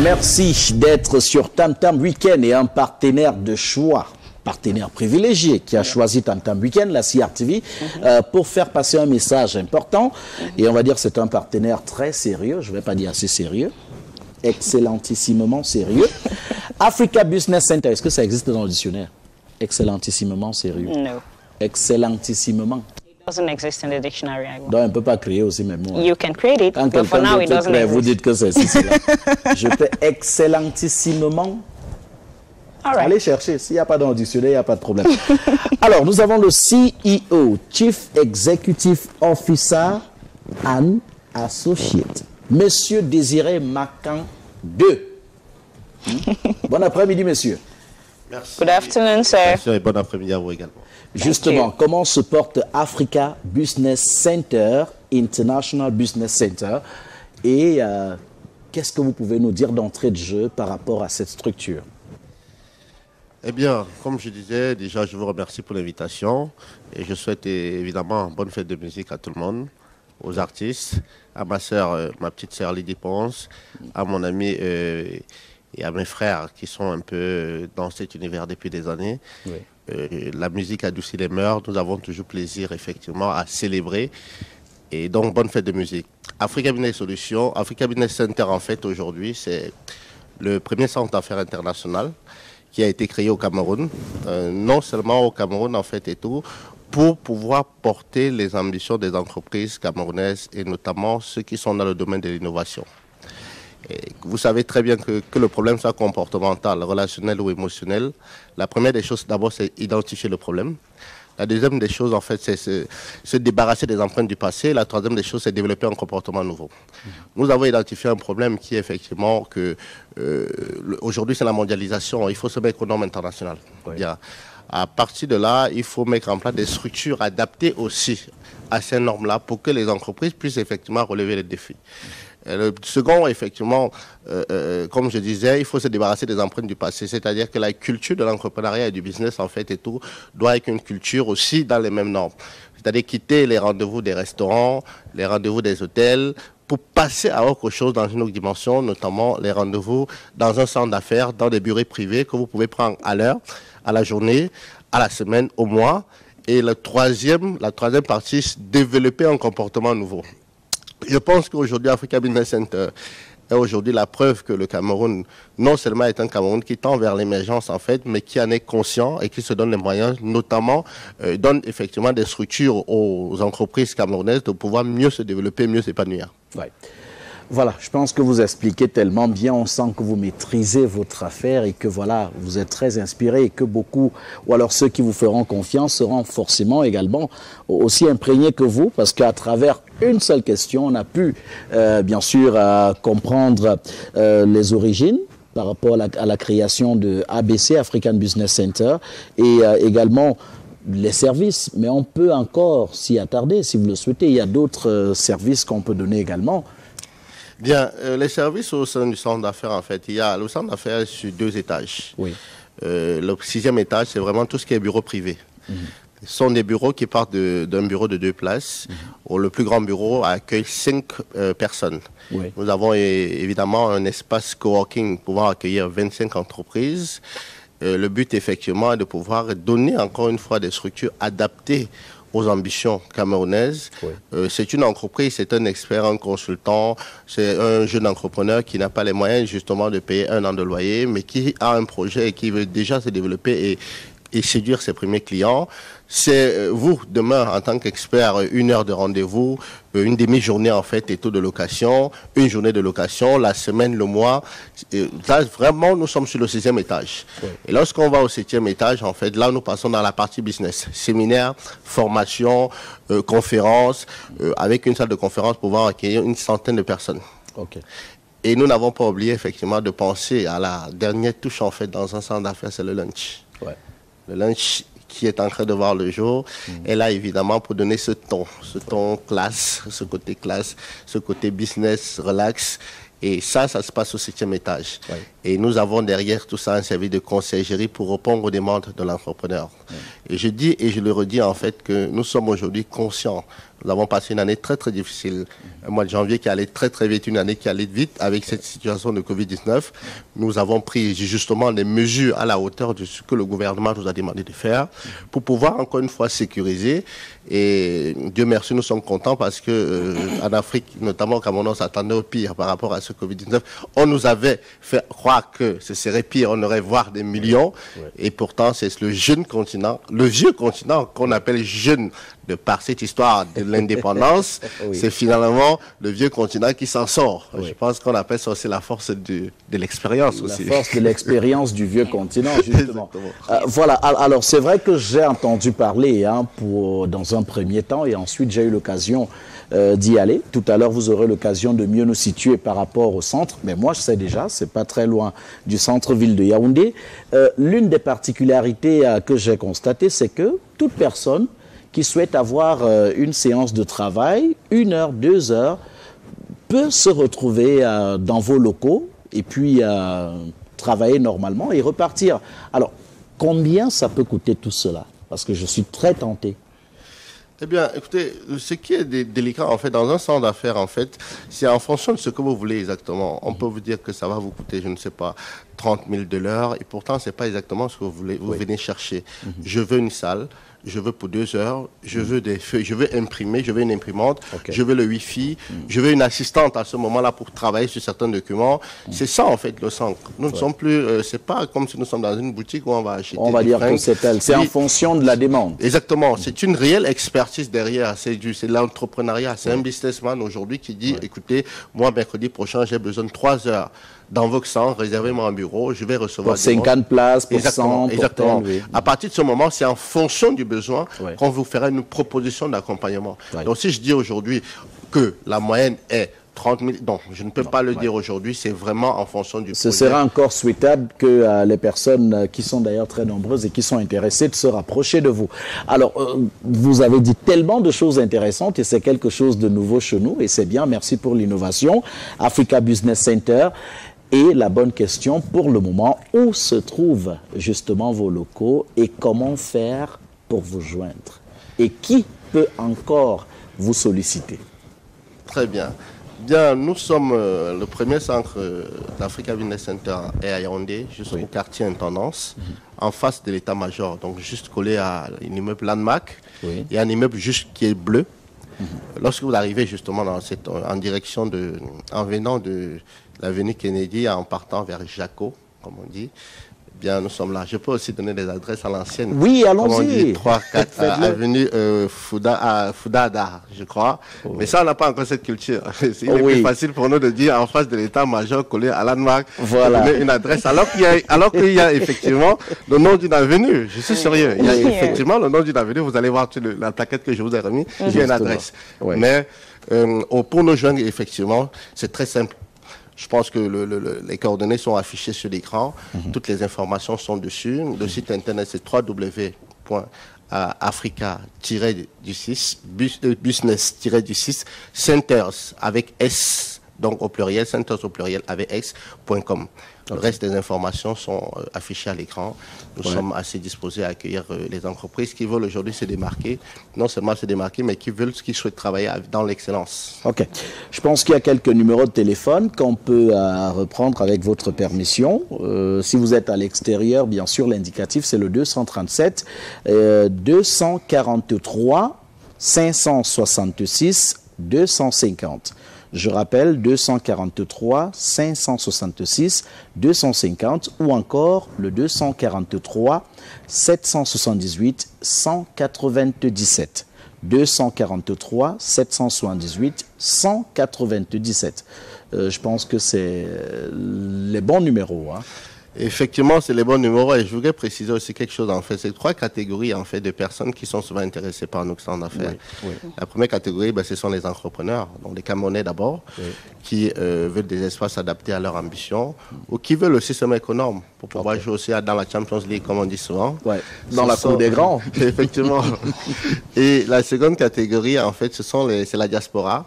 Merci d'être sur Tam Tam Week-end et un partenaire de choix, partenaire privilégié qui a choisi Tam Tam Week-end, la CRTV, pour faire passer un message important. Et on va dire que c'est un partenaire très sérieux, je ne vais pas dire assez sérieux, excellentissimement sérieux. Africa Business Center, est-ce que ça existe dans le dictionnaire? Excellentissimement sérieux. No. Excellentissimement. Doesn't exist in the dictionary. Donc, on ne peut pas créer aussi même moi. You can create it, Quand but for now it doesn't exist. vous dites que c'est cela. Je peux excellentissimement. All right. Allez chercher. S'il n'y a pas dans le dictionnaire, il n'y a pas de problème. Alors, nous avons le CEO, Chief Executive Officer and Associate, Monsieur Désiré Makan II. Bon après-midi, monsieur. Merci. Good afternoon, sir. Merci et bon après-midi à vous également. Justement, comment se porte Africa Business Center, International Business Center, et qu'est-ce que vous pouvez nous dire d'entrée de jeu par rapport à cette structure? Eh bien, comme je disais, déjà, je vous remercie pour l'invitation et je souhaite évidemment bonne fête de musique à tout le monde, aux artistes, à ma sœur, ma petite sœur Lydie Ponce, à mon ami et à mes frères qui sont un peu dans cet univers depuis des années. Oui. La musique adoucit les mœurs, nous avons toujours plaisir effectivement à célébrer et donc bonne fête de musique. Africa Business Solutions, Africa Business Center en fait aujourd'hui c'est le premier centre d'affaires international qui a été créé au Cameroun, non seulement au Cameroun en fait et tout, pour pouvoir porter les ambitions des entreprises camerounaises et notamment ceux qui sont dans le domaine de l'innovation. Et vous savez très bien que le problème soit comportemental, relationnel ou émotionnel. La première des choses, d'abord, c'est identifier le problème. La deuxième des choses, en fait, c'est se débarrasser des empreintes du passé. La troisième des choses, c'est développer un comportement nouveau. Nous avons identifié un problème qui est effectivement que aujourd'hui, c'est la mondialisation. Il faut se mettre aux normes internationales. Oui. Bien. À partir de là, il faut mettre en place des structures adaptées aussi à ces normes-là pour que les entreprises puissent effectivement relever les défis. Le second, effectivement, comme je disais, il faut se débarrasser des empreintes du passé. C'est-à-dire que la culture de l'entrepreneuriat et du business, en fait, et tout, doit être une culture aussi dans les mêmes normes. C'est-à-dire quitter les rendez-vous des restaurants, les rendez-vous des hôtels, pour passer à autre chose dans une autre dimension, notamment les rendez-vous dans un centre d'affaires, dans des bureaux privés que vous pouvez prendre à l'heure, à la journée, à la semaine, au mois. Et la troisième partie, c'est développer un comportement nouveau. Je pense qu'aujourd'hui, Africa Business Center est aujourd'hui la preuve que le Cameroun, non seulement est un Cameroun qui tend vers l'émergence en fait, mais qui en est conscient et qui se donne les moyens, notamment donne effectivement des structures aux entreprises camerounaises de pouvoir mieux se développer, mieux s'épanouir. Ouais. Voilà, je pense que vous expliquez tellement bien, on sent que vous maîtrisez votre affaire et que voilà, vous êtes très inspiré et que beaucoup, ou alors ceux qui vous feront confiance seront forcément également aussi imprégnés que vous, parce qu'à travers une seule question, on a pu bien sûr comprendre les origines par rapport à la création de ABC, African Business Center, et également les services, mais on peut encore s'y attarder si vous le souhaitez. Il y a d'autres services qu'on peut donner également. Bien, les services au sein du centre d'affaires, en fait, il y a le centre d'affaires sur 2 étages. Oui. Le 6e étage, c'est vraiment tout ce qui est bureau privé. Ce sont des bureaux qui partent d'un bureau de 2 places. Où le plus grand bureau accueille 5 personnes. Oui. Nous avons évidemment un espace coworking pouvant accueillir 25 entreprises. Le but, effectivement, est de pouvoir donner encore une fois des structures adaptées aux ambitions camerounaises. Oui. C'est une entreprise, c'est un expert, un consultant, c'est un jeune entrepreneur qui n'a pas les moyens justement de payer 1 an de loyer, mais qui a un projet et qui veut déjà se développer et séduire ses premiers clients. C'est vous, demain, en tant qu'expert, 1 heure de rendez-vous, une demi-journée en fait, et taux de location, une journée de location, la semaine, le mois. Là, vraiment, nous sommes sur le 6e étage. Oui. Et lorsqu'on va au 7e étage, en fait, là, nous passons dans la partie business. Séminaire, formation, conférences, avec une salle de conférence pouvant accueillir une centaine de personnes. Okay. Et nous n'avons pas oublié, effectivement, de penser à la dernière touche, en fait, dans un centre d'affaires, c'est le lunch. Ouais. Le lunch qui est en train de voir le jour, est là évidemment pour donner ce ton classe, ce côté business, relax, Et ça se passe au 7e étage. Oui. Et nous avons derrière tout ça un service de conciergerie pour répondre aux demandes de l'entrepreneur. Oui. Et je dis et je le redis en fait que nous sommes aujourd'hui conscients. Nous avons passé une année très très difficile. Un mois de janvier qui allait très très vite, une année qui allait vite avec cette situation de Covid-19. Nous avons pris justement des mesures à la hauteur de ce que le gouvernement nous a demandé de faire pour pouvoir encore une fois sécuriser. Et Dieu merci, nous sommes contents parce que en Afrique, notamment au Cameroun, on s'attendait au pire par rapport à ce Covid-19. On nous avait fait croire que ce serait pire, on aurait voir des millions. Ouais. Et pourtant, c'est le jeune continent, le vieux continent qu'on appelle jeune de par cette histoire de l'indépendance. Oui. C'est finalement le vieux continent qui s'en sort. Oui. Je pense qu'on appelle ça aussi la force de l'expérience aussi. La force de l'expérience du vieux continent, justement. Voilà, alors c'est vrai que j'ai entendu parler dans un premier temps et ensuite j'ai eu l'occasion d'y aller. Tout à l'heure, vous aurez l'occasion de mieux nous situer par rapport au centre. Mais moi, je sais déjà, c'est pas très loin du centre-ville de Yaoundé. L'une des particularités que j'ai constatées, c'est que toute personne qui souhaite avoir une séance de travail, 1 heure, 2 heures, peut se retrouver dans vos locaux et puis travailler normalement et repartir. Alors, combien ça peut coûter tout cela? Parce que je suis très tenté. Eh bien, écoutez, ce qui est délicat, en fait, dans un centre d'affaires, en fait, c'est en fonction de ce que vous voulez exactement. On peut vous dire que ça va vous coûter, je ne sais pas, 30 000 $, et pourtant, ce n'est pas exactement ce que vous voulez, vous venez chercher. Je veux une salle, je veux pour 2 heures, je veux des feuilles, je veux imprimer, je veux une imprimante, je veux le Wi-Fi, je veux une assistante à ce moment-là pour travailler sur certains documents. C'est ça, en fait, le centre. Nous ne sommes plus, c'est pas comme si nous sommes dans une boutique où on va acheter. On va dire que c'est tel. C'est en fonction de la demande. Exactement. C'est une réelle expertise derrière. C'est de l'entrepreneuriat. C'est un businessman aujourd'hui qui dit, écoutez, moi, mercredi prochain, j'ai besoin de 3 heures dans votre centre, réservez-moi un bureau, je vais recevoir... Pour 50 places, pour 100, exactement. Pour tel, oui. À partir de ce moment, c'est en fonction du besoin qu'on vous fera une proposition d'accompagnement. Donc si je dis aujourd'hui que la moyenne est 30 000... Non, je ne peux pas le dire aujourd'hui, c'est vraiment en fonction du projet. Ce sera encore souhaitable que les personnes qui sont d'ailleurs très nombreuses et qui sont intéressées de se rapprocher de vous. Alors, vous avez dit tellement de choses intéressantes et c'est quelque chose de nouveau chez nous et c'est bien, merci pour l'innovation. Africa Business Center. Et la bonne question pour le moment, où se trouvent justement vos locaux et comment faire pour vous joindre? Et qui peut encore vous solliciter? Très bien. Bien, nous sommes le premier centre d'Africa Business Center est à Yaoundé, juste au quartier Intendance, en face de l'état-major, donc juste collé à un immeuble Landmark. Il y a un immeuble juste qui est bleu. Lorsque vous arrivez justement en direction en venant de l'avenue Kennedy, en partant vers Jaco, comme on dit, bien, nous sommes là. Je peux aussi donner des adresses à l'ancienne. Oui, allons-y. 3-4 avenue Foudada, je crois. Mais ça, on n'a pas encore cette culture. Il est plus facile pour nous de dire en face de l'état-major collé à Landmark, donner une adresse. Alors qu'il y a effectivement le nom d'une avenue. Je suis sérieux. Il y a effectivement le nom d'une avenue. Vous allez voir la plaquette que je vous ai remise. Il y a une adresse. Mais pour nous joindre, effectivement, c'est très simple. Je pense que les coordonnées sont affichées sur l'écran. Toutes les informations sont dessus. Le site internet, c'est www.africa-du6, business-du6, centers avec S, donc au pluriel, centers au pluriel avec S.com. Le reste des informations sont affichées à l'écran. Nous sommes assez disposés à accueillir les entreprises qui veulent aujourd'hui se démarquer, non seulement se démarquer, mais qui souhaitent travailler dans l'excellence. Ok. Je pense qu'il y a quelques numéros de téléphone qu'on peut reprendre avec votre permission. Si vous êtes à l'extérieur, bien sûr, l'indicatif, c'est le 237 243 566 250. Je rappelle, 243 566 250 ou encore le 243 778 197. 243 778 197. Je pense que c'est les bons numéros. Effectivement, c'est les bons numéros et je voudrais préciser aussi quelque chose en fait. C'est 3 catégories en fait de personnes qui sont souvent intéressées par nos centres d'affaires. Oui. La première catégorie, ce sont les entrepreneurs, donc les Camerounais d'abord, qui veulent des espaces adaptés à leur ambition ou qui veulent le système économe pour pouvoir jouer aussi dans la Champions League, comme on dit souvent. Dans la cour des grands. Effectivement. Et la seconde catégorie, en fait, c'est la diaspora,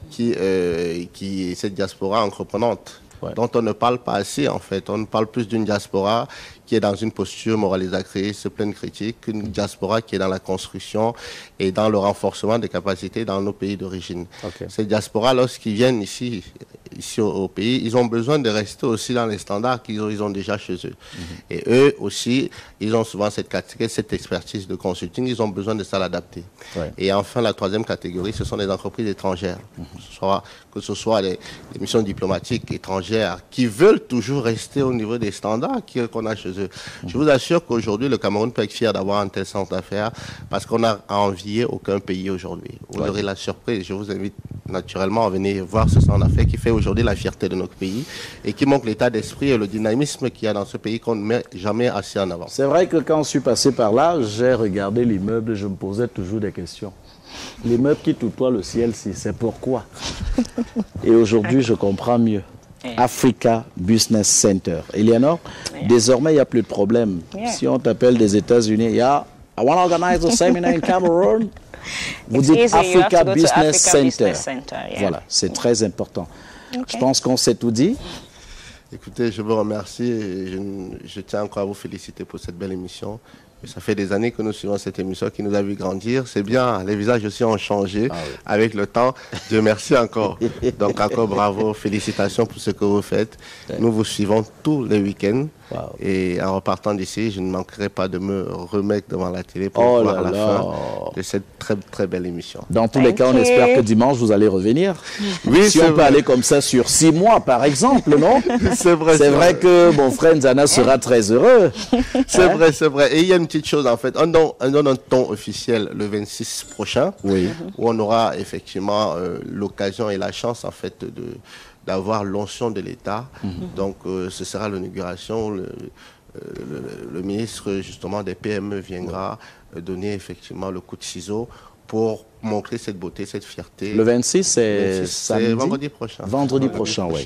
qui cette diaspora entreprenante. Dont on ne parle pas assez, en fait. On ne parle plus d'une diaspora qui est dans une posture moralisatrice, pleine critique, qu'une diaspora qui est dans la construction et dans le renforcement des capacités dans nos pays d'origine. Ces diasporas, lorsqu'ils viennent ici au pays, ils ont besoin de rester aussi dans les standards qu'ils ont déjà chez eux. Et eux aussi, ils ont souvent cette expertise de consulting, ils ont besoin de ça l'adapter. Et enfin, la troisième catégorie, ce sont les entreprises étrangères, que ce soit les missions diplomatiques étrangères qui veulent toujours rester au niveau des standards qu'on a chez eux. Je vous assure qu'aujourd'hui, le Cameroun peut être fier d'avoir un tel centre d'affaires parce qu'on n'a à envier aucun pays aujourd'hui. Vous aurez la surprise. Je vous invite naturellement à venir voir ce centre d'affaires qui fait aujourd'hui la fierté de notre pays et qui montre l'état d'esprit et le dynamisme qu'il y a dans ce pays qu'on ne met jamais assez en avant. C'est vrai que quand je suis passé par là, j'ai regardé l'immeuble et je me posais toujours des questions. L'immeuble qui tutoie le ciel, c'est pourquoi? Et aujourd'hui, je comprends mieux. Africa Business Center. Eleanor, désormais, il n'y a plus de problème. Si on t'appelle des États-Unis, il y a I want to organize a seminar in Cameroon. Vous dites Africa Business Center. Voilà, c'est très important. Je pense qu'on s'est tout dit. Écoutez, je vous remercie et je tiens encore à vous féliciter pour cette belle émission. Ça fait des années que nous suivons cette émission qui nous a vu grandir. C'est bien, les visages aussi ont changé avec le temps. Dieu merci encore. Donc encore bravo, félicitations pour ce que vous faites. Nous vous suivons tous les week-ends. Et en repartant d'ici, je ne manquerai pas de me remettre devant la télé pour voir la fin de cette très très belle émission. Dans tous les cas, on espère que dimanche, vous allez revenir. Oui, si on peut aller comme ça sur 6 mois, par exemple, non? C'est vrai. C'est vrai que mon frère Nzana sera très heureux. C'est vrai, c'est vrai. Et il y a une petite chose, en fait. On donne un ton officiel le 26 prochain, où on aura effectivement l'occasion et la chance, en fait, d'avoir l'onction de l'État. Donc, ce sera l'inauguration. Le ministre, justement, des PME viendra donner, effectivement, le coup de ciseau pour montrer cette beauté, cette fierté. Le 26, c'est vendredi prochain. Vendredi prochain, oui.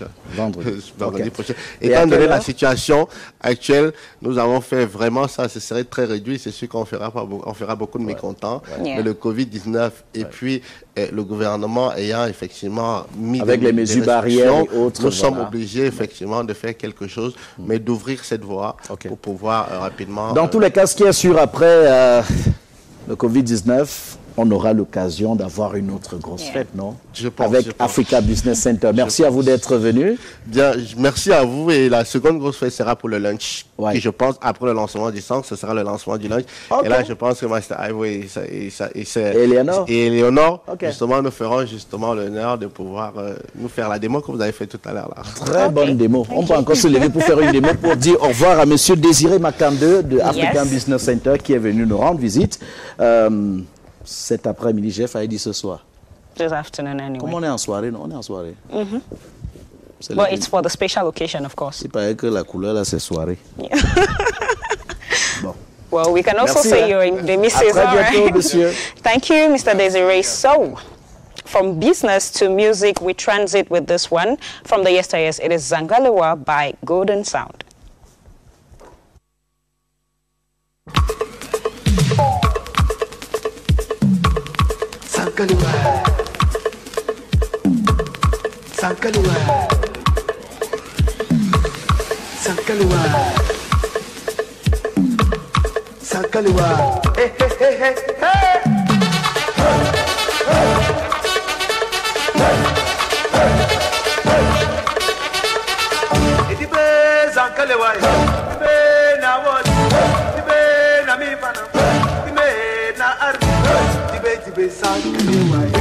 Vendredi prochain. Étant donné la situation actuelle, nous avons fait vraiment ça. Ce serait très réduit. C'est sûr qu'on fera beaucoup de mécontents. Mais le Covid-19 et puis le gouvernement ayant effectivement mis avec les mesures barrières et autres, nous sommes obligés effectivement de faire quelque chose, mais d'ouvrir cette voie pour pouvoir rapidement... Dans tous les cas, ce qui est sûr, après le Covid-19, on aura l'occasion d'avoir une autre grosse fête, non? Avec Africa Business Center. Merci à vous d'être venu. Bien, merci à vous. Et la seconde grosse fête sera pour le lunch. Et je pense, après le lancement du centre, ce sera le lancement du lunch. Et là, je pense que Master Highway et Eleanor, justement, nous ferons justement l'honneur de pouvoir nous faire la démo que vous avez fait tout à l'heure. Très bonne démo. On peut encore se lever pour faire une démo pour dire au revoir à Monsieur Désiré Makande de African Business Center qui est venu nous rendre visite. Cet après-midi, j'ai failli dire ce soir. This afternoon anyway. Comme on est en soirée, non? On est en soirée. Well, it's for the special occasion, of course. Il paraît que la couleur, là, c'est soirée. Bon. Well, we can also say you're in the missus, all right? Monsieur. Thank you, Mr. Desiree. So, from business to music, we transit with this one. From the yesteryears, it is Zangalewa by Golden Sound. Zangalewa, Zangalewa, Zangalewa, Zangalewa. Hey, hey, hey, hey, hey. Idibe Zangalewa, idibe na wod, idibe na mi bana, idibe na ardi, idibe Zangalewa.